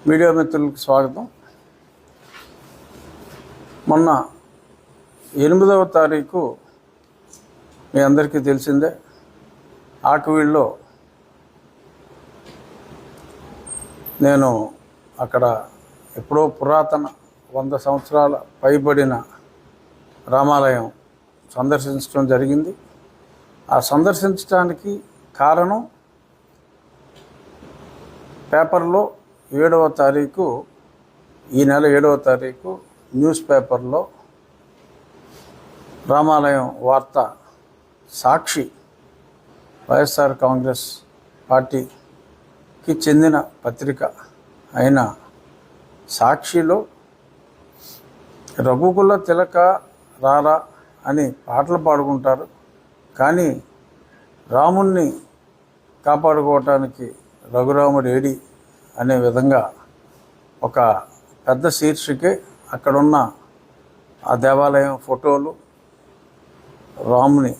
Media మిత్రులకు స్వాగతం. మొన్న 8వ తారీఖు మీ అందరికీ తెలిసిందే, ఆకువీళ్ళలో నేను అక్కడ ఎప్పుడో పురాతన 100 సంవత్సరాల పైబడిన రామాలయం సందర్శించడం జరిగింది. ఆ సందర్శించడానికి కారణం పేపర్లో 7వ తారీఖు, ఈ నెల 7వ తారీఖు న్యూస్ పేపర్లో రామాలయం వార్త సాక్షి, వైఎస్ఆర్ కాంగ్రెస్ పార్టీకి చెందిన పత్రిక అయిన సాక్షిలో రఘుకుల తిలక రారా అని పాటలు పాడుకుంటారు, కానీ రాముణ్ణి కాపాడుకోవటానికి రఘురాముడు ఏడి అనే విధంగా ఒక పెద్ద శీర్షికే అక్కడున్న ఆ దేవాలయం ఫోటోలు, రాముని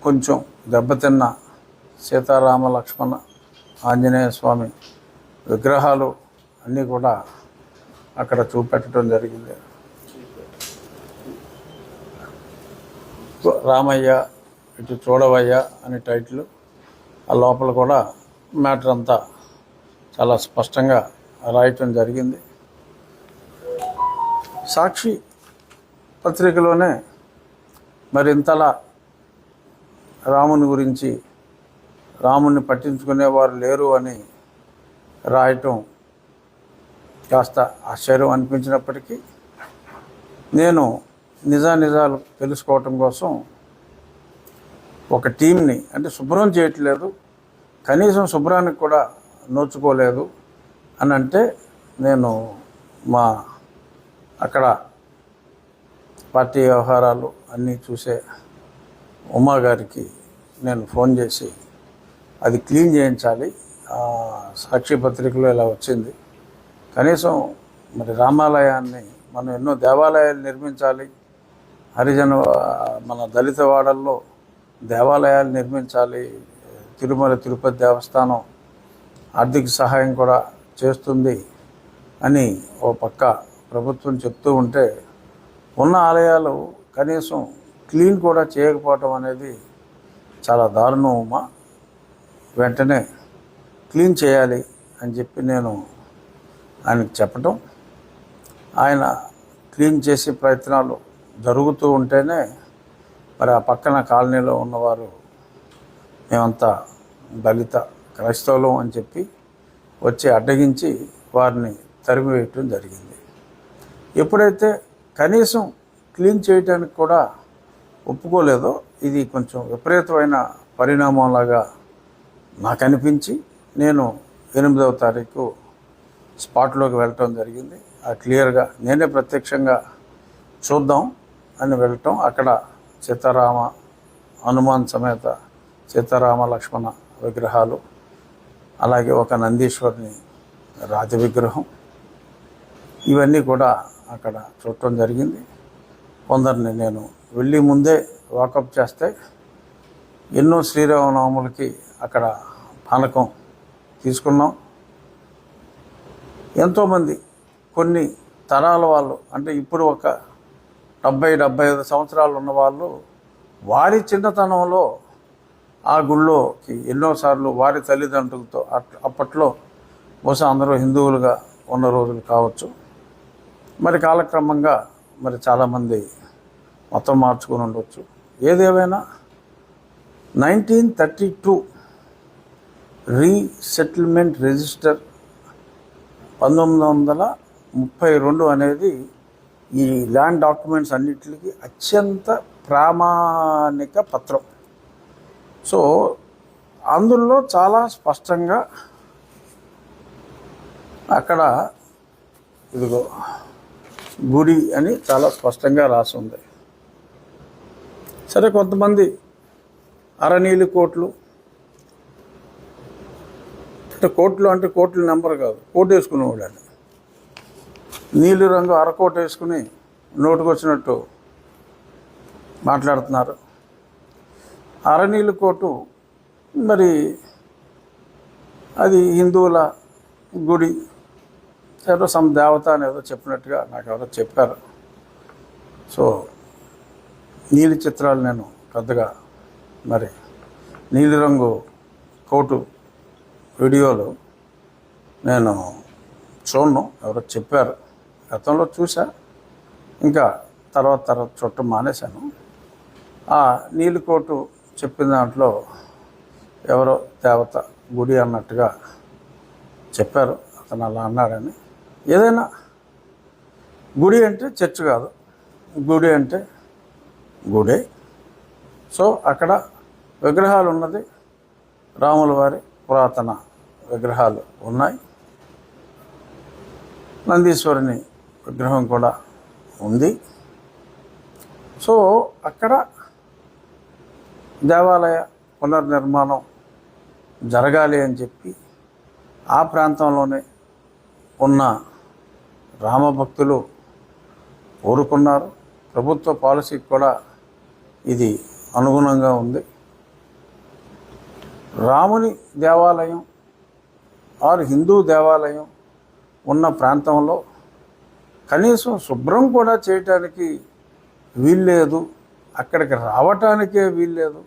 కొంచెం దెబ్బతిన్న సీతారామ లక్ష్మణ ఆంజనేయ స్వామి విగ్రహాలు అన్నీ కూడా అక్కడ చూపెట్టడం జరిగింది. రామయ్య ఇటు చూడవయ్య అని టైటిల్, ఆ లోపల కూడా మ్యాటర్ అంతా చాలా స్పష్టంగా రాయటం జరిగింది. సాక్షి పత్రికలోనే మరింతలా రాముని గురించి, రాముని పట్టించుకునేవారు లేరు అని రాయటం కాస్త ఆశ్చర్యం అనిపించినప్పటికీ, నేను నిజాలు తెలుసుకోవటం కోసం ఒక టీంని, అంటే శుభ్రం చేయట్లేదు, కనీసం శుభ్రానికి కూడా నోచుకోలేదు అని అంటే, నేను మా అక్కడ పార్టీ వ్యవహారాలు అన్నీ చూసే ఉమా గారికి నేను ఫోన్ చేసి అది క్లీన్ చేయించాలి, సాక్షి పత్రికలో ఇలా వచ్చింది, కనీసం మరి రామాలయాన్ని మనం ఎన్నో దేవాలయాలు నిర్మించాలి, హరిజన మన దళిత వాడల్లో దేవాలయాలు నిర్మించాలి, తిరుమల తిరుపతి దేవస్థానం ఆర్థిక సహాయం కూడా చేస్తుంది అని ఓ పక్క ప్రభుత్వం చెప్తూ ఉంటే, ఉన్న ఆలయాలు కనీసం క్లీన్ కూడా చేయకపోవటం అనేది చాలా దారుణమా, వెంటనే క్లీన్ చేయాలి అని చెప్పి నేను ఆయనకు చెప్పటం, ఆయన క్లీన్ చేసే ప్రయత్నాలు జరుగుతూ ఉంటేనే మరి ఆ పక్కన కాలనీలో ఉన్నవారు మేమంతా దళిత క్రైస్తవులం అని చెప్పి వచ్చి అడ్డగించి వారిని తరిమివేయటం జరిగింది. ఎప్పుడైతే కనీసం క్లీన్ చేయడానికి కూడా ఒప్పుకోలేదో, ఇది కొంచెం విపరీతమైన పరిణామంలాగా నాకు అనిపించి నేను 8వ తారీఖు స్పాట్లోకి వెళ్ళటం జరిగింది. ఆ క్లియర్గా నేనే ప్రత్యక్షంగా చూద్దాం అని వెళ్ళటం, అక్కడ సీతారామ హనుమాన్ సమేత సీతారామ లక్ష్మణ విగ్రహాలు, అలాగే ఒక నందీశ్వరుని రాతి విగ్రహం, ఇవన్నీ కూడా అక్కడ చూడటం జరిగింది. కొందరిని నేను వెళ్ళి ముందే వాకప్ చేస్తే, ఎన్నో శ్రీరామనవములకి అక్కడ పానకం తీసుకున్నాం. ఎంతోమంది కొన్ని తరాల వాళ్ళు, అంటే ఇప్పుడు ఒక 70-75 సంవత్సరాలు ఉన్నవాళ్ళు, వారి చిన్నతనంలో ఆ గుళ్ళోకి ఎన్నోసార్లు వారి తల్లిదండ్రులతో, అప్పట్లో బహుశా అందరూ హిందువులుగా ఉన్న రోజులు కావచ్చు, మరి కాలక్రమంగా మరి చాలామంది మతం మార్చుకొని ఉండవచ్చు. ఏదేమైనా 1932 రీసెటిల్మెంట్ రిజిస్టర్ 1932 అనేది ఈ ల్యాండ్ డాక్యుమెంట్స్ అన్నిటికీ అత్యంత ప్రామాణిక పత్రం. సో అందులో చాలా స్పష్టంగా అక్కడ ఇదిగో గుడి అని చాలా స్పష్టంగా రాసి ఉంది. సరే, కొంతమంది అరనీలి కోట్లు, అంటే కోట్లు అంటే కోట్ల నెంబర్ కాదు, కోటు వేసుకునేవాళ్ళు అని, నీలి రంగు అరకోట వేసుకుని నోటుకొచ్చినట్టు మాట్లాడుతున్నారు. అరనీలి కోటు మరి అది హిందువుల గుడి, ఏదో సమ్ దేవత అని ఏదో చెప్పినట్టుగా నాకు ఎవరో చెప్పారు. సో నీలి చిత్రాలు నేను పెద్దగా మరి నీలిరంగు కోటు వీడియోలు నేను చూడను, ఎవరో చెప్పారు. గతంలో చూసా, ఇంకా తర్వాత చూడటం మానేశాను. ఆ నీలి కోటు చెప్పిన దాంట్లో ఎవరో దేవత గుడి అన్నట్టుగా చెప్పారు. అతను అలా అన్నాడని. ఏదైనా గుడి అంటే చర్చ్ కాదు, గుడి అంటే గుడే. సో అక్కడ విగ్రహాలు ఉన్నది, రాముల వారి పురాతన విగ్రహాలు ఉన్నాయి, నందీశ్వరుని విగ్రహం కూడా ఉంది. సో అక్కడ దేవాలయ పునర్నిర్మాణం జరగాలి అని చెప్పి ఆ ప్రాంతంలోనే ఉన్న రామభక్తులు కోరుకున్నారు. ప్రభుత్వ పాలసీకి కూడా ఇది అనుగుణంగా ఉంది. రాముని దేవాలయం ఆరు హిందూ దేవాలయం ఉన్న ప్రాంతంలో కనీసం శుభ్రం కూడా చేయటానికి వీల్లేదు, అక్కడికి రావటానికే వీల్లేదు.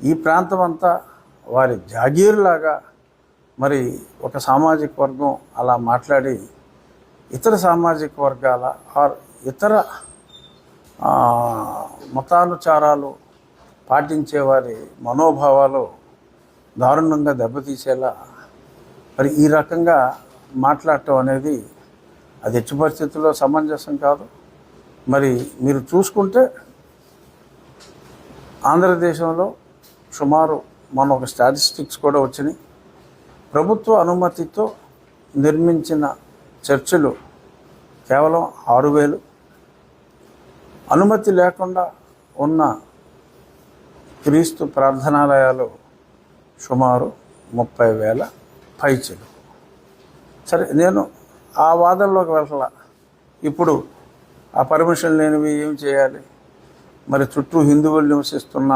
ఈ ప్రాంతం అంతా వారి జాగీర్లాగా మరి ఒక సామాజిక వర్గం అలా మాట్లాడి ఇతర సామాజిక వర్గాల ఆర్ ఇతర మతానుచారాలు పాటించే వారి మనోభావాలు దారుణంగా దెబ్బతీసేలా మరి ఈ రకంగా మాట్లాడటం అనేది అది ఎట్టి పరిస్థితుల్లో సమంజసం కాదు. మరి మీరు చూసుకుంటే ఆంధ్రదేశంలో సుమారు మన ఒక స్టాటిస్టిక్స్ కూడా వచ్చినాయి. ప్రభుత్వ అనుమతితో నిర్మించిన చర్చిలు కేవలం 6,000, అనుమతి లేకుండా ఉన్న క్రీస్తు ప్రార్థనాలయాలు సుమారు 30,000 పైచిలు. సరే, నేను ఆ వాదనలోకి వెళ్ళాల. ఇప్పుడు ఆ పర్మిషన్ లేనివి ఏం చేయాలి? మరి చుట్టూ హిందువులు నివసిస్తున్న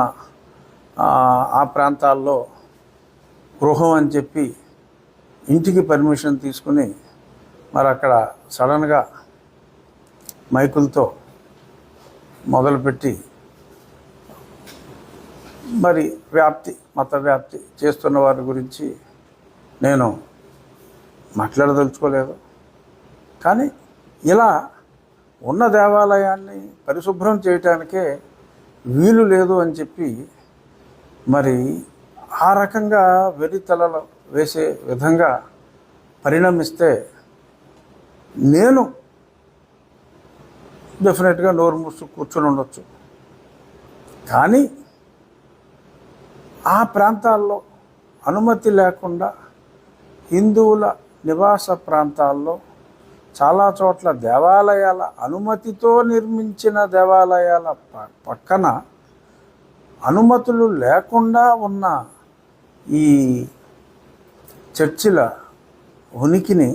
ఆ ప్రాంతాల్లో గృహం అని చెప్పి ఇంటికి పర్మిషన్ తీసుకుని మరి అక్కడ సడన్గా మైకులతో మొదలుపెట్టి మరి మత వ్యాప్తి చేస్తున్న వారి గురించి నేను మాట్లాడదలుచుకోలేదు. కానీ ఇలా ఉన్న దేవాలయాన్ని పరిశుభ్రం చేయటానికే వీలు లేదు అని చెప్పి మరి ఆ రకంగా వెర్రితలలో వేసే విధంగా పరిణమిస్తే నేను డెఫినెట్గా నోరు మూసు కూర్చొని ఉండొచ్చు. కానీ ఆ ప్రాంతాల్లో అనుమతి లేకుండా హిందువుల నివాస ప్రాంతాల్లో చాలా చోట్ల దేవాలయాల అనుమతితో నిర్మించిన దేవాలయాల పక్కన అనుమతులు లేకుండా ఉన్న ఈ చర్చిల ఉనికిని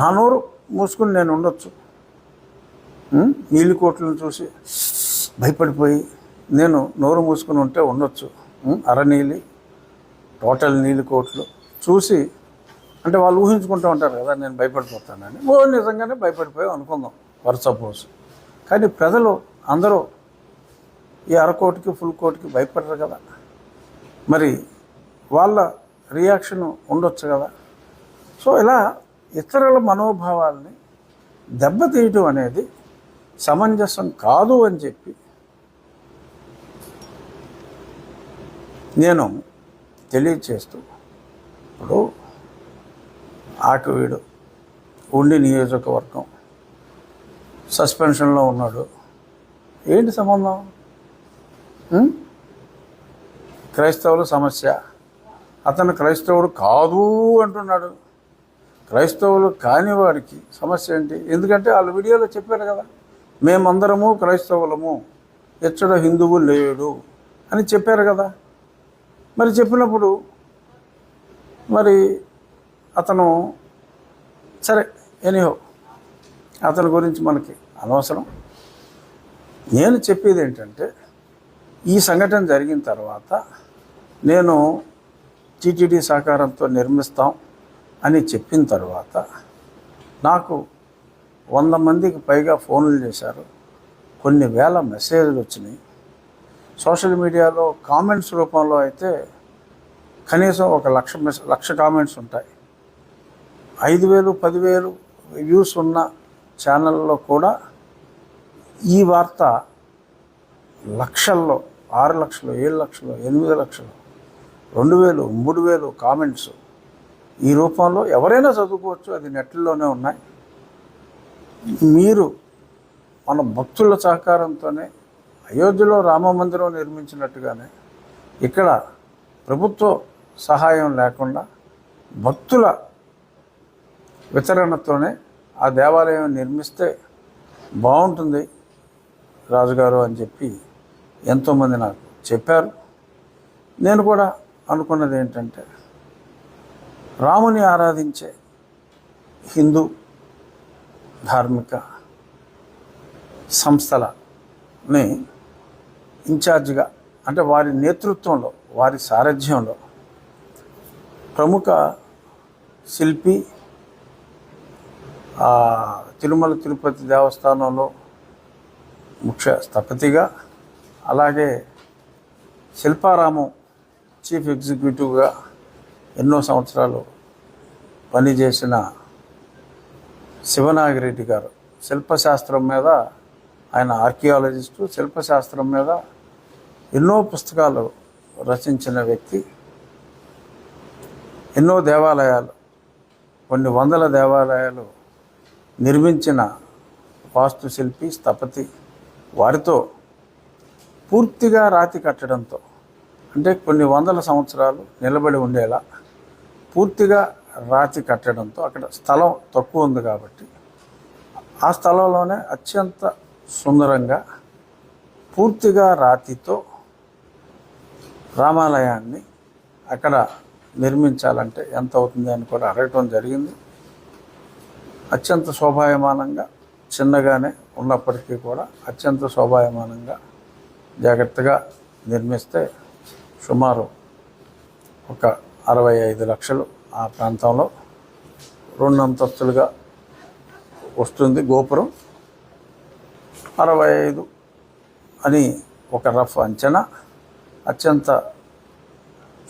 నా నోరు మూసుకుని నేను ఉండొచ్చు. నీలికోట్లను చూసి భయపడిపోయి నేను నోరు మూసుకుని ఉంటే ఉండొచ్చు. అరనీలి టోటల్ నీలికోట్లు చూసి అంటే వాళ్ళు ఊహించుకుంటూ ఉంటారు కదా నేను భయపడిపోతానని. నిజంగానే భయపడిపోయాం అనుకుందాం ఫర్ సపోజ్. కానీ ప్రజలు అందరూ ఈ అరకోటికి ఫుల్ కోటికి భయపడరు కదా, మరి వాళ్ళ రియాక్షన్ ఉండొచ్చు కదా. సో ఇలా ఇతరుల మనోభావాల్ని దెబ్బతీయటం అనేది సమంజసం కాదు అని చెప్పి నేను తెలియచేస్తూ, ఇప్పుడు ఆకువీడు ఉండి నియోజకవర్గం సస్పెన్షన్లో ఉన్నాడు. ఏంటి సంబంధం? క్రైస్తవుల సమస్య. అతను క్రైస్తవుడు కాదు అంటున్నాడు. క్రైస్తవులు కాని వాడికి సమస్య ఏంటి? ఎందుకంటే వాళ్ళు వీడియోలో చెప్పారు కదా, మేమందరము క్రైస్తవులము, ఎచ్చడ హిందువు లేడు అని చెప్పారు కదా. మరి చెప్పినప్పుడు మరి అతను సరే ఎనీహో అతని గురించి మనకి అనవసరం. నేను చెప్పేది ఏంటంటే ఈ సంఘటన జరిగిన తర్వాత నేను టీటీడీ సహకారంతో నిర్మిస్తాం, అని చెప్పిన తర్వాత నాకు 100 మందికి పైగా ఫోన్లు చేశారు, కొన్ని వేల మెసేజ్లు వచ్చినాయి. సోషల్ మీడియాలో కామెంట్స్ రూపంలో అయితే కనీసం 1,00,000 కామెంట్స్ ఉంటాయి. 5,000, 10,000 వ్యూస్ ఉన్న ఛానల్లో కూడా ఈ వార్త లక్షల్లో, 6 లక్షలు, 7 లక్షలు, 8 లక్షలు, 2,000, 3,000 కామెంట్స్ ఈ రూపంలో ఎవరైనా చదువుకోవచ్చు, అది నెట్లోనే ఉన్నాయి. మీరు మన భక్తుల సహకారంతోనే అయోధ్యలో రామ మందిరం నిర్మించినట్టుగానే ఇక్కడ ప్రభుత్వ సహాయం లేకుండా భక్తుల వితరణతోనే ఆ దేవాలయం నిర్మిస్తే బాగుంటుంది రాజుగారు అని చెప్పి ఎంతోమంది నాకు చెప్పారు. నేను కూడా అనుకున్నది ఏంటంటే, రాముని ఆరాధించే హిందూ ధార్మిక సంస్థలని ఇన్ఛార్జిగా, అంటే వారి నేతృత్వంలో, వారి సారథ్యంలో ప్రముఖ శిల్పి, తిరుమల తిరుపతి దేవస్థానంలో ముఖ్య స్థపతిగా, అలాగే శిల్పారామం చీఫ్ ఎగ్జిక్యూటివ్గా ఎన్నో సంవత్సరాలు పనిచేసిన శివనాగిరెడ్డి గారు, శిల్పశాస్త్రం మీద ఆయన ఆర్కియాలజిస్టు, శిల్పశాస్త్రం మీద ఎన్నో పుస్తకాలు రచించిన వ్యక్తి, ఎన్నో దేవాలయాలు, కొన్ని వందల దేవాలయాలు నిర్మించిన వాస్తుశిల్పి, స్థపతి, వారితో పూర్తిగా రాతి కట్టడంతో, అంటే కొన్ని వందల సంవత్సరాలు నిలబడి ఉండేలా పూర్తిగా రాతి కట్టడంతో, అక్కడ స్థలం తక్కువ ఉంది కాబట్టి ఆ స్థలంలోనే అత్యంత సుందరంగా పూర్తిగా రాతితో రామాలయాన్ని అక్కడ నిర్మించాలంటే ఎంత అవుతుంది అని కూడా అడగటం జరిగింది. అత్యంత శోభాయమానంగా, చిన్నగానే ఉన్నప్పటికీ కూడా అత్యంత శోభాయమానంగా జాగ్రత్తగా నిర్మిస్తే సుమారు ఒక 65 లక్షలు ఆ ప్రాంతంలో 2 అంతస్తులుగా వస్తుంది గోపురం. 65 అని ఒక రఫ్ అంచనా. అత్యంత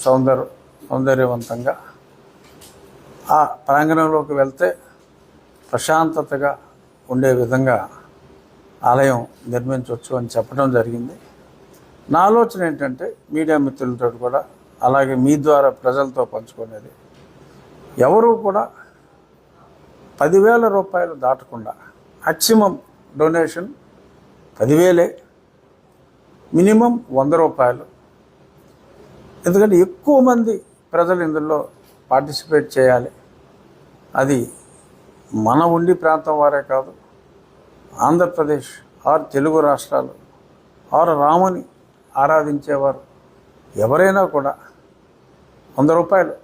సౌందర్యవంతంగా ఆ ప్రాంగణంలోకి వెళ్తే ప్రశాంతతగా ఉండే విధంగా ఆలయం నిర్మించవచ్చు అని చెప్పడం జరిగింది. నా ఆలోచన ఏంటంటే, మీడియా మిత్రులతో కూడా, అలాగే మీ ద్వారా ప్రజలతో పంచుకునేది, ఎవరు కూడా 10,000 రూపాయలు దాటకుండా, మ్యాక్సిమం డొనేషన్ 10,000, మినిమం 100 రూపాయలు. ఎందుకంటే ఎక్కువ మంది ప్రజలు ఇందులో పార్టిసిపేట్ చేయాలి. అది మన ఉండి ప్రాంతం వారే కాదు, ఆంధ్రప్రదేశ్ ఆర్ తెలుగు రాష్ట్రాలు ఆర్ రాముని ఆరాధించేవారు ఎవరైనా కూడా 100 రూపాయలు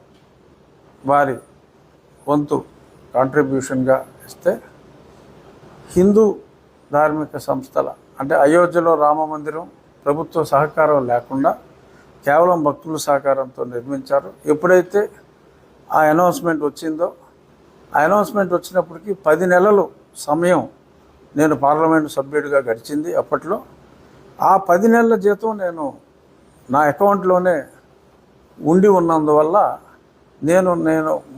వారి వంతు కాంట్రిబ్యూషన్గా ఇస్తే హిందూ ధార్మిక సంస్థల, అంటే అయోధ్యలో రామ మందిరం ప్రభుత్వ సహకారం లేకుండా కేవలం భక్తుల సహకారంతో నిర్మించారు. ఎప్పుడైతే ఆ అనౌన్స్మెంట్ వచ్చిందో, ఆ అనౌన్స్మెంట్ వచ్చినప్పటికీ 10 నెలలు సమయం నేను పార్లమెంటు సభ్యుడిగా గడిచింది. అప్పట్లో ఆ 10 నెలల జీతం నేను నా అకౌంట్లోనే ఉండి ఉన్నందువల్ల నేను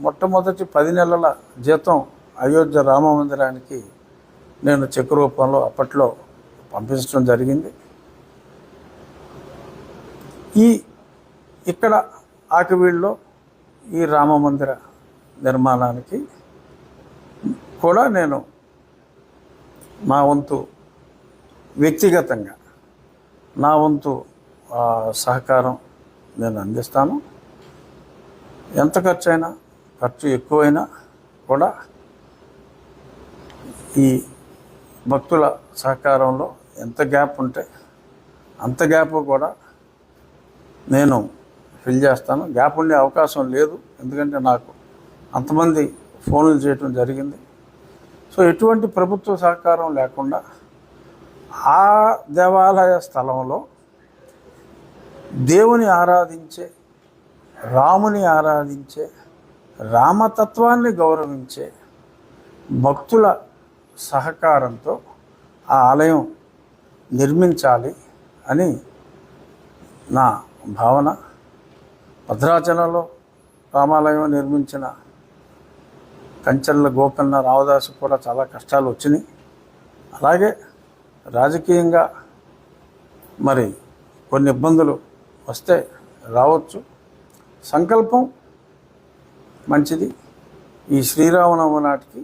మొట్టమొదటి 10 నెలల జీతం అయోధ్య రామ మందిరానికి నేను చెక్ రూపంలో అప్పట్లో పంపించడం జరిగింది. ఇక్కడ ఆకివీడులో ఈ రామ మందిర నిర్మాణానికి కూడా నేను నా వంతు వ్యక్తిగతంగా నా వంతు సహకారం నేను అందిస్తాను. ఎంత ఖర్చు ఎక్కువైనా కూడా ఈ భక్తుల సహకారంలో ఎంత గ్యాప్ ఉంటే అంత గ్యాప్ కూడా నేను ఫిల్ చేస్తాను. గ్యాప్ ఉండే అవకాశం లేదు, ఎందుకంటే నాకు అంతమంది ఫోన్లు చేయటం జరిగింది. సో ఎటువంటి ప్రభుత్వ సహకారం లేకుండా ఆ దేవాలయ స్థలంలో దేవుని ఆరాధించే, రాముని ఆరాధించే రామతత్వాన్ని గౌరవించే భక్తుల సహకారంతో ఆ ఆలయం నిర్మించాలి అని నా భావన. భద్రాచలంలో రామాలయం నిర్మించిన కంచెల గోపన్న రామదాసు కూడా చాలా కష్టాలు వచ్చినాయి. అలాగే రాజకీయంగా మరి కొన్ని ఇబ్బందులు వస్తే రావచ్చు. సంకల్పం మంచిది. ఈ శ్రీరామనవమి నాటికి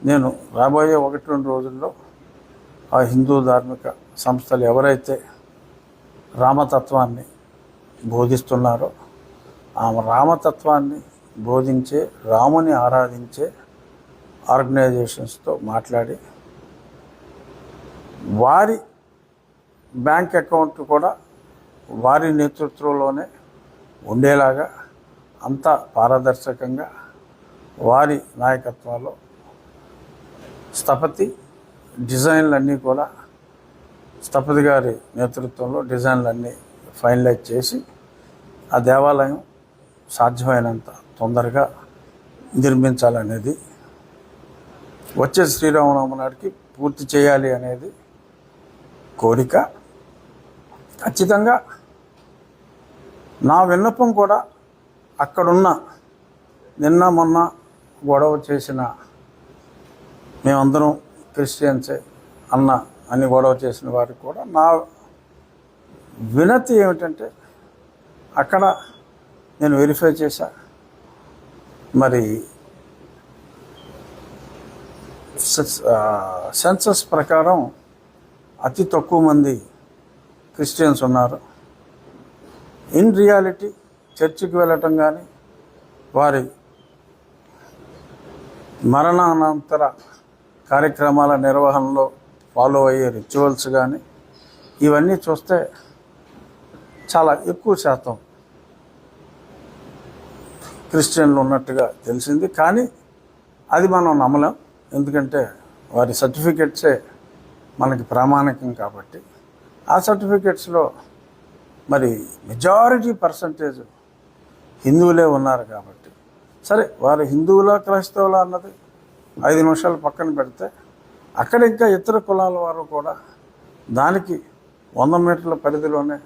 నేను రాబోయే 1-2 రోజుల్లో ఆ హిందూ ధార్మిక సంస్థలు ఎవరైతే రామతత్వాన్ని బోధిస్తున్నారో ఆ రామతత్వాన్ని బోధించే, రాముని ఆరాధించే ఆర్గనైజేషన్స్తో మాట్లాడి వారి బ్యాంక్ అకౌంట్ కూడా వారి నేతృత్వంలోనే ఉండేలాగా అంతా పారదర్శకంగా వారి నాయకత్వంలో స్థపతి డిజైన్లన్నీ కూడా స్థపతి గారి నేతృత్వంలో డిజైన్లన్నీ ఫైనలైజ్ చేసి ఆ దేవాలయం సాధ్యమైనంత తొందరగా నిర్మించాలనేది, వచ్చే శ్రీరామనవమి నాటికి పూర్తి చేయాలి అనేది కోరిక. ఖచ్చితంగా నా విన్నపం కూడా అక్కడున్న నిన్న మొన్న గొడవ చేసిన మేమందరం క్రిస్టియన్సే అని గొడవ చేసిన వారికి కూడా నా వినతి ఏమిటంటే, అక్కడ నేను వెరిఫై చేశా, మరి సెన్సస్ ప్రకారం అతి తక్కువ మంది క్రిస్టియన్స్ ఉన్నారు. ఇన్ రియాలిటీ చర్చికి వెళ్ళటం కానీ వారి మరణానంతర కార్యక్రమాల నిర్వహణలో ఫాలో అయ్యే రిచువల్స్ కానీ ఇవన్నీ చూస్తే చాలా ఎక్కువ శాతం క్రిస్టియన్లు ఉన్నట్టుగా తెలిసింది. కానీ అది మనం నమ్మలేం, ఎందుకంటే వారి సర్టిఫికెట్సే మనకి ప్రామాణికం కాబట్టి. ఆ సర్టిఫికెట్స్లో మరి మెజారిటీ పర్సంటేజ్ హిందువులే ఉన్నారు కాబట్టి, సరే వారు హిందువులా క్రైస్తవులా అన్నది 5 నిమిషాలు పక్కన పెడితే, అక్కడ ఇంకా ఇతర కులాల వారు కూడా దానికి 100 మీటర్ల పరిధిలోనే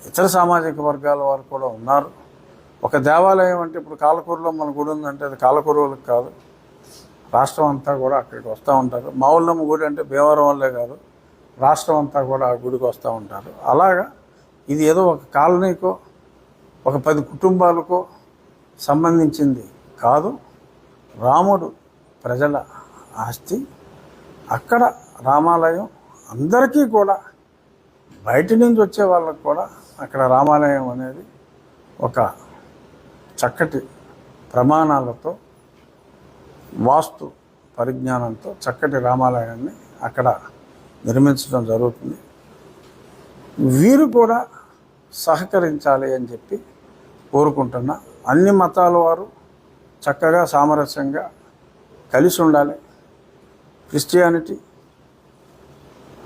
ఇతర సామాజిక వర్గాల వారు కూడా ఉన్నారు. ఒక దేవాలయం అంటే ఇప్పుడు కాలకూరులో మన గుడి ఉందంటే అది కాలకూరులకు కాదు, రాష్ట్రం అంతా కూడా అక్కడికి వస్తూ ఉంటారు. మావుళ్ళమ్మ గుడి అంటే భీమవరం వల్లే కాదు, రాష్ట్రం అంతా కూడా ఆ గుడికి వస్తూ ఉంటారు. అలాగా ఇది ఏదో ఒక కాలనీకో ఒక 10 కుటుంబాలకో సంబంధించింది కాదు. రాముడు ప్రజల ఆస్తి. అక్కడ రామాలయం అందరికీ కూడా, బయట నుంచి వచ్చే వాళ్ళకు కూడా అక్కడ రామాలయం అనేది ఒక చక్కటి ప్రమాణాలతో, వాస్తు పరిజ్ఞానంతో చక్కటి రామాలయాన్ని అక్కడ నిర్మించడం జరుగుతుంది. వీరు కూడా సహకరించాలి అని చెప్పి కోరుకుంటున్నా. అన్ని మతాల వారు చక్కగా సామరస్యంగా కలిసి ఉండాలి. క్రిస్టియానిటీ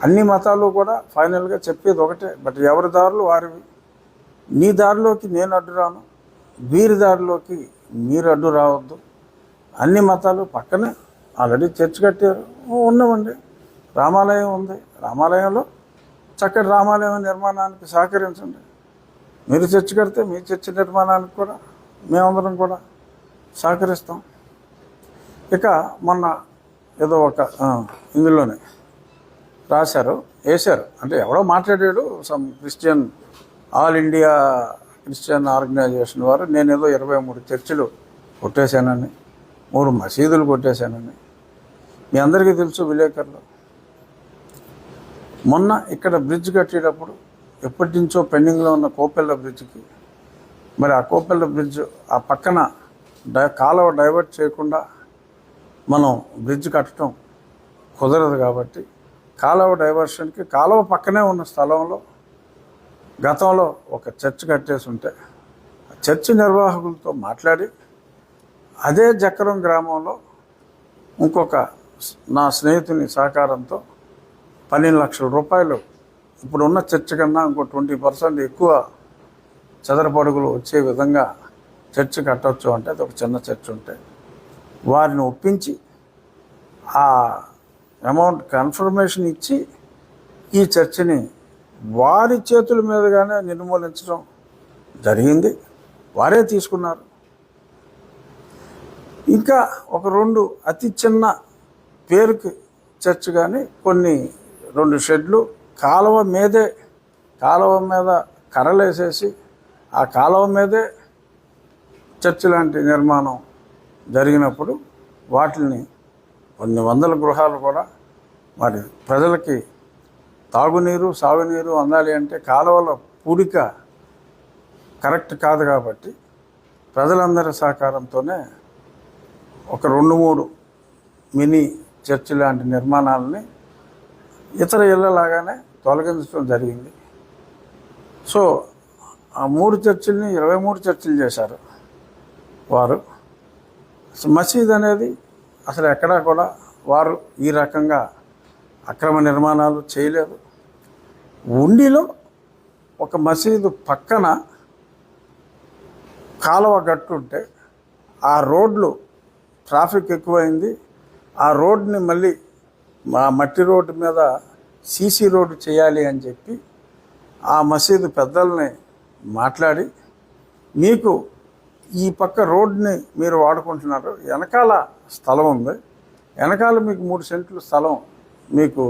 అన్ని మతాలు కూడా ఫైనల్గా చెప్పేది ఒకటే, బట్ ఎవరి దారులు వారివి. నీ దారిలోకి నేను అడ్డు రాను, వీరి దారిలోకి మీరు అడ్డు రావద్దు. అన్ని మతాలు పక్కనే ఆల్రెడీ చర్చ్ కట్టారు, ఉన్నామండి. రామాలయం ఉంది, రామాలయంలో చక్కటి రామాలయం నిర్మాణానికి సహకరించండి. మీరు చర్చ్ కడితే మీ చర్చ్ నిర్మాణానికి కూడా మేమందరం కూడా సహకరిస్తాం. ఇక మొన్న ఏదో ఒక ఇందులోనే వేశారు, అంటే ఎవడో మాట్లాడాడు, some Christian all India Christian organisation వారు, నేనేదో 23 చర్చిలు కొట్టేశానని, 3 మసీదులు కొట్టేశానని. మీ అందరికీ తెలుసు, విలేకరులు మొన్న ఇక్కడ బ్రిడ్జ్ కట్టేటప్పుడు ఎప్పటి నుంచో పెండింగ్లో ఉన్న కోపెల్ల బ్రిడ్జ్కి, మరి ఆ కోపెల్ల బ్రిడ్జ్ ఆ పక్కన కాలువ డైవర్ట్ చేయకుండా మనం బ్రిడ్జ్ కట్టడం కుదరదు కాబట్టి, కాలువ డైవర్షన్కి కాలువ పక్కనే ఉన్న స్థలంలో గతంలో ఒక చర్చ్ కట్టేసి ఉంటే చర్చి నిర్వాహకులతో మాట్లాడి, అదే జక్కరం గ్రామంలో ఇంకొక నా స్నేహితుని సహకారంతో 12 లక్షల రూపాయలు ఇప్పుడున్న చర్చ్ కన్నా ఇంకో 20% ఎక్కువ చదరపు అడుగులు వచ్చే విధంగా చర్చి కట్టవచ్చు అంటే, అది ఒక చిన్న చర్చ్ ఉంటే వారిని ఒప్పించి ఆ అమౌంట్ కన్ఫర్మేషన్ ఇచ్చి ఈ చర్చిని వారి చేతుల మీదుగానే నిర్మూలించడం జరిగింది. వారే తీసుకున్నారు. ఇంకా ఒక 2 అతి చిన్న పేరుకి చర్చ్ కానీ కొన్ని 2 షెడ్లు కాలువ మీద కర్రలేసేసి ఆ కాలువ మీదే చర్చ్ లాంటి నిర్మాణం జరిగినప్పుడు వాటిని కొన్ని వందల గృహాలు కూడా మరి ప్రజలకి తాగునీరు సాగునీరు అందాలి అంటే కాలువల పూడిక కరెక్ట్ కాదు కాబట్టి ప్రజలందరి సహకారంతోనే ఒక 2-3 మినీ చర్చి లాంటి నిర్మాణాలని ఇతర ఇళ్ళలాగానే తొలగించడం జరిగింది. సో ఆ 3 చర్చిల్ని 23 చర్చిలు చేశారు వారు. మసీద్ అనేది అసలు ఎక్కడా కూడా వారు ఈ రకంగా అక్రమ నిర్మాణాలు చేయలేదు. ఉండిలో ఒక మసీదు పక్కన కాలువ గట్టుంటే ఆ రోడ్లు ట్రాఫిక్ ఎక్కువైంది. ఆ రోడ్ని మళ్ళీ మా మట్టి రోడ్డు మీద సీసీ రోడ్డు చేయాలి అని చెప్పి ఆ మసీదు పెద్దల్ని మాట్లాడి, మీకు ఈ పక్క రోడ్ని మీరు వాడుకుంటున్నారు, వెనకాల స్థలం ఉంది, వెనకాల మీకు 3 సెంట్లు స్థలం మీకు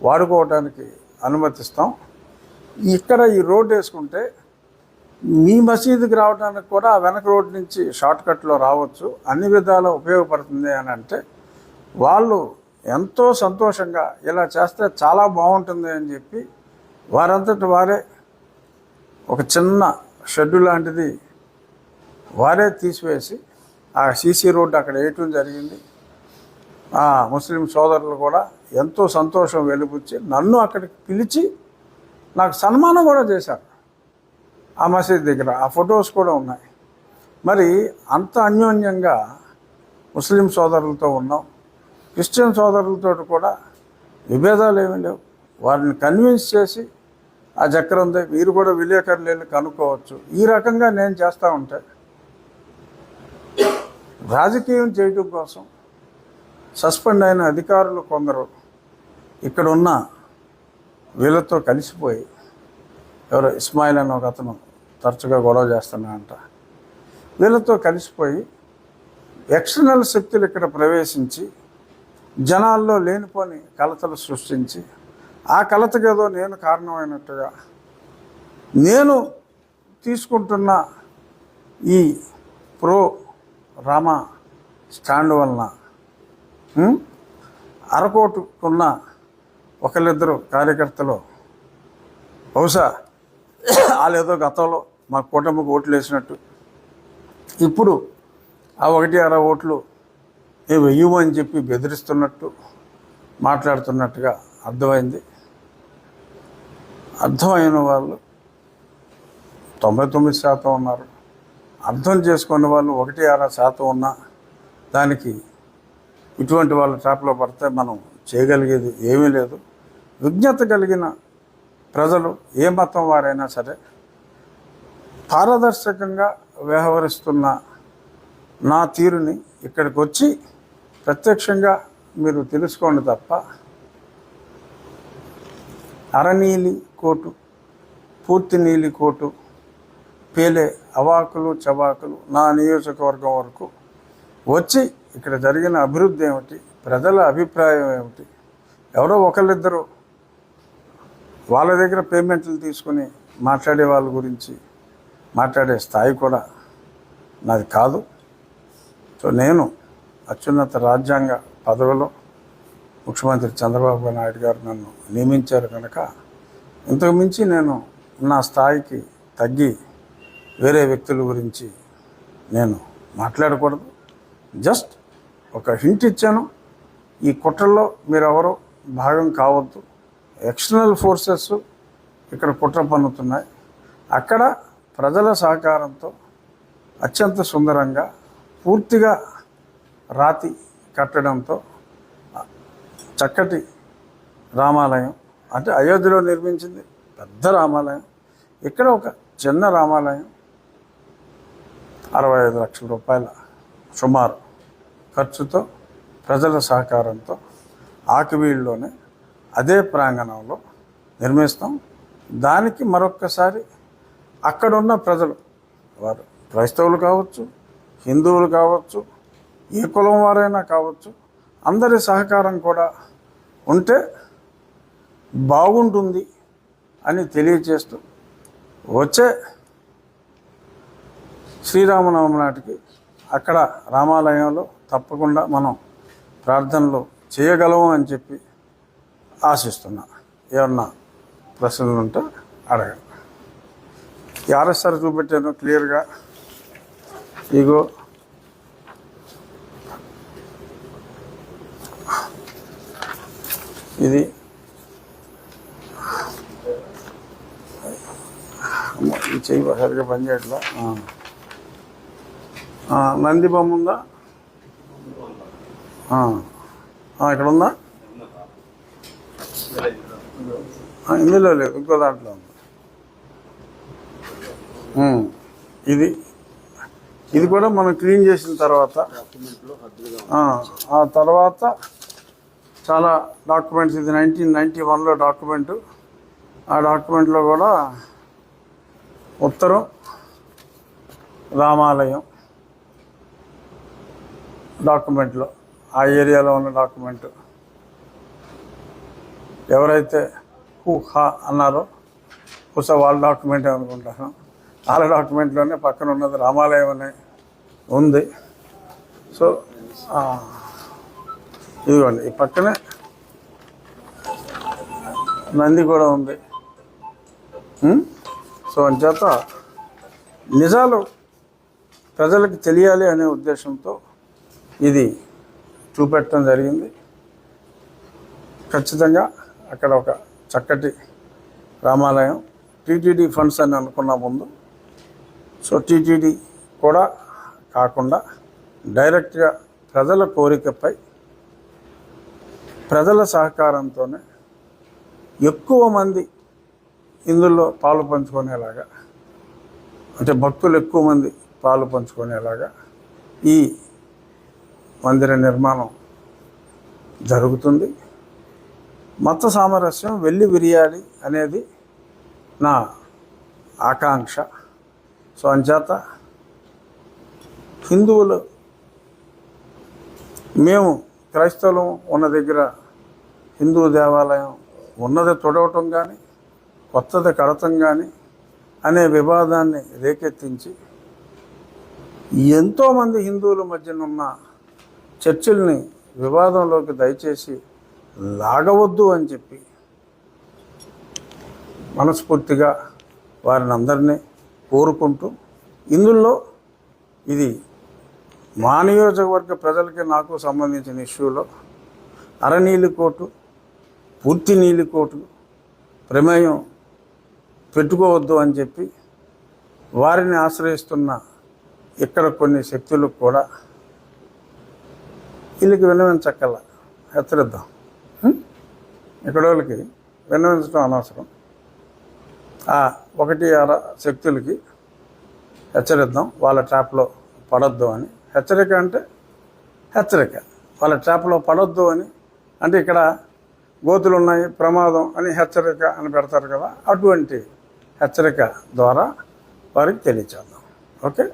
వాడుకోవడానికి అనుమతిస్తాం, ఇక్కడ ఈ రోడ్డు వేసుకుంటే మీ మసీదుకి రావడానికి కూడా ఆ వెనక రోడ్డు నుంచి షార్ట్కట్లో రావచ్చు, అన్ని విధాలా ఉపయోగపడుతుంది అని అంటే వాళ్ళు ఎంతో సంతోషంగా ఇలా చేస్తే చాలా బాగుంటుంది అని చెప్పి వారంతటి వారే ఒక చిన్న షెడ్డు లాంటిది వారే తీసివేసి ఆ సీసీ రోడ్డు అక్కడ వేయటం జరిగింది. ఆ ముస్లిం సోదరులు కూడా ఎంతో సంతోషం వెలిబుచ్చి నన్ను అక్కడికి పిలిచి నాకు సన్మానం కూడా చేశారు ఆ మసీద్ దగ్గర. ఆ ఫొటోస్ కూడా ఉన్నాయి. మరి అంత అన్యోన్యంగా ముస్లిం సోదరులతో ఉన్నాం. క్రిస్టియన్ సోదరులతో కూడా విభేదాలు ఏమీ లేవు. వారిని కన్విన్స్ చేసి ఆ చక్రం ఉంది, మీరు కూడా విలేకరులు వెళ్ళి కనుక్కోవచ్చు. ఈ రకంగా నేను చేస్తూ ఉంటే రాజకీయం చేయడం కోసం సస్పెండ్ అయిన అధికారులు కొందరు ఇక్కడున్న వీళ్ళతో కలిసిపోయి, ఎవరో ఇస్మాయిల్ అని ఒక అతను తరచుగా గొడవ చేస్తున్నాడంట, వీళ్ళతో కలిసిపోయి ఎక్స్టర్నల్ శక్తులు ఇక్కడ ప్రవేశించి జనాల్లో లేనిపోని కలతలు సృష్టించి ఆ కలతకేదో నేను కారణమైనట్టుగా నేను తీసుకుంటున్న ఈ ప్రో రామా స్టాండ్ వలన అరకోటుకున్న ఒకళ్ళిద్దరు కార్యకర్తలు బహుశా వాళ్ళేదో గతంలో మా కూటమికి ఓట్లు వేసినట్టు ఇప్పుడు ఆ 1-6 ఓట్లు మేము వెయ్యము అని చెప్పి బెదిరిస్తున్నట్టు మాట్లాడుతున్నట్టుగా అర్థమైంది. అర్థమైన వాళ్ళు 99% ఉన్నారు. అర్థం చేసుకున్న వాళ్ళు 1-6% ఉన్నా దానికి ఇటువంటి వాళ్ళ ట్రాప్లో పడితే మనం చేయగలిగేది ఏమీ లేదు. విజ్ఞత కలిగిన ప్రజలు ఏ మతం వారైనా సరే పారదర్శకంగా వ్యవహరిస్తున్న నా తీరుని ఇక్కడికి వచ్చి ప్రత్యక్షంగా మీరు తెలుసుకోండి తప్ప అరనీలి కోటు పూర్తి నీలి కోటు పేలే అవాకులు చవాకులు నా నియోజకవర్గం వరకు వచ్చి ఇక్కడ జరిగిన అభివృద్ధి ఏమిటి, ప్రజల అభిప్రాయం ఏమిటి, ఎవరో ఒకళ్ళిద్దరూ వాళ్ళ దగ్గర పేమెంట్లు తీసుకుని మాట్లాడే వాళ్ళ గురించి మాట్లాడే స్థాయి కూడా నాది కాదు. సో నేను అత్యున్నత రాజ్యాంగ పదవిలో ముఖ్యమంత్రి చంద్రబాబు నాయుడు గారు నన్ను నియమించారు కనుక ఇంతకు మించి నేను నా స్థాయికి తగ్గి వేరే వ్యక్తుల గురించి నేను మాట్లాడకూడదు. జస్ట్ ఒక హింట్ ఇచ్చాను, ఈ కుట్రలో మీరెవరో భాగం కావద్దు. ఎక్స్టర్నల్ ఫోర్సెస్ ఇక్కడ కుట్ర పన్నుతున్నాయి. అక్కడ ప్రజల సహకారంతో అత్యంత సుందరంగా పూర్తిగా రాతి కట్టడంతో చక్కటి రామాలయం, అంటే అయోధ్యలో నిర్మించింది పెద్ద రామాలయం, ఇక్కడ ఒక చిన్న రామాలయం 65 లక్షల రూపాయల సుమారు ఖర్చుతో ప్రజల సహకారంతో ఆకివీడులోనే అదే ప్రాంగణంలో నిర్మిస్తాం. దానికి మరొక్కసారి అక్కడున్న ప్రజలు, వారు క్రైస్తవులు కావచ్చు, హిందువులు కావచ్చు, ఏ కులం వారైనా కావచ్చు, అందరి సహకారం కూడా ఉంటే బాగుంటుంది అని తెలియజేస్తూ వచ్చే శ్రీరామనవమి నాటికి అక్కడ రామాలయంలో తప్పకుండా మనం ప్రార్థనలు చేయగలము అని చెప్పి ఆశిస్తున్నా. ఏమన్నా ప్రశ్నలు ఉంటే అడగండి. ఈ ఆర్ఎస్ఆర్ చూపెట్టాను క్లియర్గా. ఇగో ఇది చెయ్యి సరిగ్గా పనిచేయట్లా. నంది బొమ్మ ఉందా? ఇక్కడ ఉందా? ఇందులో లేదు, ఇంకో దాంట్లో ఉంది. ఇది కూడా మనం క్లీన్ చేసిన తర్వాత ఆ తర్వాత చాలా డాక్యుమెంట్స్, ఇది 1991లో డాక్యుమెంటు. ఆ డాక్యుమెంట్లో కూడా ఉత్తరం రామాలయం డాక్యుమెంట్లో ఆ ఏరియాలో ఉన్న డాక్యుమెంటు ఎవరైతే హా అన్నారో బహుశా వాళ్ళ డాక్యుమెంటే అనుకుంటాను. వాళ్ళ డాక్యుమెంట్లోనే పక్కన ఉన్నది రామాలయం అనే ఉంది. సో ఇదిగోండి, ఈ పక్కనే నంది కూడా ఉంది. సో అంచేత నిజాలు ప్రజలకు తెలియాలి అనే ఉద్దేశంతో ఇది చూపెట్టడం జరిగింది. ఖచ్చితంగా అక్కడ ఒక చక్కటి రామాలయం, టీటీడీ ఫండ్స్ అని అనుకున్న ముందు. సో టీటీడీ కూడా కాకుండా డైరెక్ట్గా ప్రజల కోరికపై ప్రజల సహకారంతోనే ఎక్కువ మంది ఇందులో పాలు పంచుకునేలాగా, అంటే భక్తులు ఎక్కువ మంది పాలు పంచుకునేలాగా ఈ మందిర నిర్మాణం జరుగుతుంది. మత సామరస్యం వెళ్ళి విరియాలి అనేది నా ఆకాంక్ష. సో అంచేత హిందువులు, మేము క్రైస్తవులు ఉన్న దగ్గర హిందూ దేవాలయం ఉన్నది తొడవటం కానీ కొత్తది కడతం కానీ అనే వివాదాన్ని రేకెత్తించి ఎంతోమంది హిందువుల మధ్యన ఉన్న చర్చల్ని వివాదంలోకి దయచేసి లాగవద్దు అని చెప్పి మనస్ఫూర్తిగా వారిని అందరినీ కోరుకుంటూ, ఇందులో ఇది మా నియోజకవర్గ ప్రజలకి నాకు సంబంధించిన ఇష్యూలో అరనీలికోటు, పూర్తి నీలికోటు ప్రమేయం పెట్టుకోవద్దు అని చెప్పి వారిని ఆశ్రయిస్తున్న ఇక్కడ కొన్ని శక్తులకు కూడా వీళ్ళకి విన్నవించక్కల హెచ్చరిద్దాం. ఇక్కడ వాళ్ళకి విన్నవించడం అనవసరం. ఆ 1-6 శక్తులకి హెచ్చరిద్దాం, వాళ్ళ ట్రాప్లో పడొద్దు అని. హెచ్చరిక అంటే హెచ్చరిక, వాళ్ళ ట్రాప్లో పడొద్దు అని అంటే ఇక్కడ గోతులు ఉన్నాయి, ప్రమాదం అని హెచ్చరిక అని పెడతారు కదా, అటువంటి హెచ్చరిక ద్వారా వారికి తెలియచేద్దాం. ఓకే.